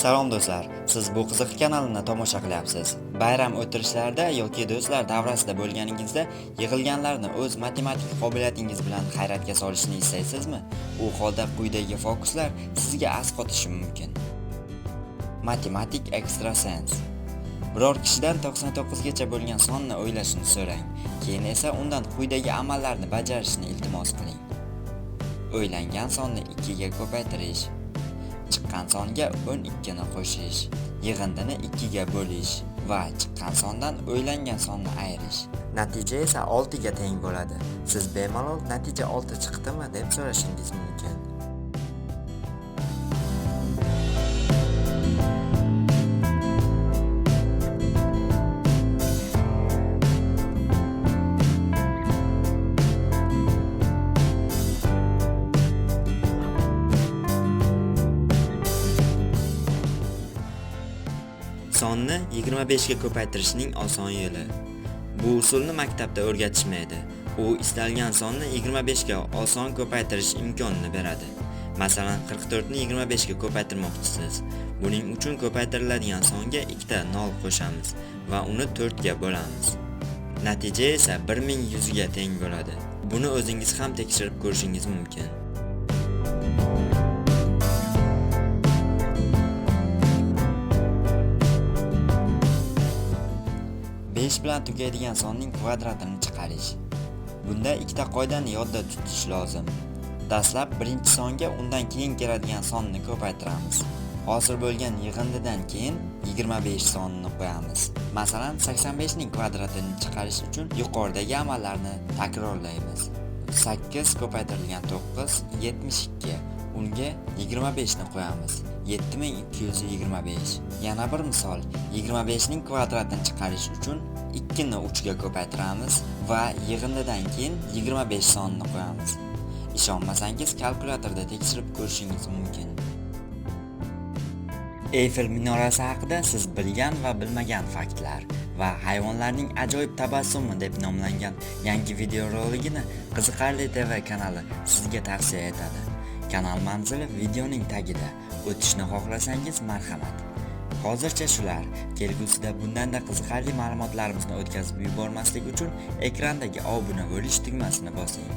Salom do'stlar, siz bu qiziq kanalini tomosha qilyapsiz. Bayram o'tirishlarida yoki do'stlar davrasida bo'lganingizda yig'ilganlarni o'z matematik qobiliyatingiz bilan hayratga solishni istaysizmi? U holda quyidagi fokuslar sizga asqotishi mumkin. Matematik extrasense. Biror kishidan 99 gacha bo'lgan sonni o'ylashini so'rang, keyin esa undan quyidagi amallarni bajarishni iltimos qiling. O'ylangan sonni 2 ga ko'paytirish, chiqqan songa 12 ni qo'shish, yig'indini 2 ga bo'lish va chiqqan sondan o'ylangan sonni ayirish. Natija esa 6 ga teng bo'ladi. Siz bemalol natija 6 chiqdimi deb so'rashingiz mumkin. Sonni 25 ga ko'paytirishning oson yo'li. Bu usulni maktabda o'rgatishmaydi. U istalgan sonni 25 ga oson ko'paytirish imkonini beradi. Masalan, 44 ni 25 ga ko'paytirmoqchisiz. Buning uchun ko'paytiriladigan songa 2 ta 0 qo'shamiz va uni 4 ga bo'lamiz. Natija esa 1100 ga teng bo'ladi. Buni o'zingiz ham tekshirib ko'rishingiz mumkin. 5 bilan tugaydigan sonning kvadratini chiqarish. Bunda ikkita qoidani yodda tutish lozim. Dastlab birinchi songa undan keyin keladigan sonni ko'paytiramiz. Hosil bo'lgan yig'indidan keyin 25 sonini qo'yamiz. Masalan, 85 ning kvadratini chiqarish uchun yuqoridagi amallarni takrorlaymiz. 8 ko'paytirilgan 9 72. Unga 25 ni qo'yamiz. 7225. Yana bir misol, 25 ning kvadratini chiqarish uchun 2 ni 3 ga ko'paytiramiz va yig'indidan keyin 25 sonini qo'yamiz. Ishonmasangiz kalkulyatorda tekshirib ko'rishingiz mumkin. Eyfel minorasi haqida siz bilgan va bilmagan faktlar va hayvonlarning ajoyib tabassumi deb nomlangan yangi videorolikni Qiziqarli TV kanali sizga tavsiya etadi. Kanal manzili videoning tagida. O'tishni xohlasangiz marhamat. Hozircha shular. Kelgusida bundanda qiziqarli ma'lumotlarimizni o'tkazib yubormaslik uchun ekrandagi obuna bo'lish tugmasini bosing.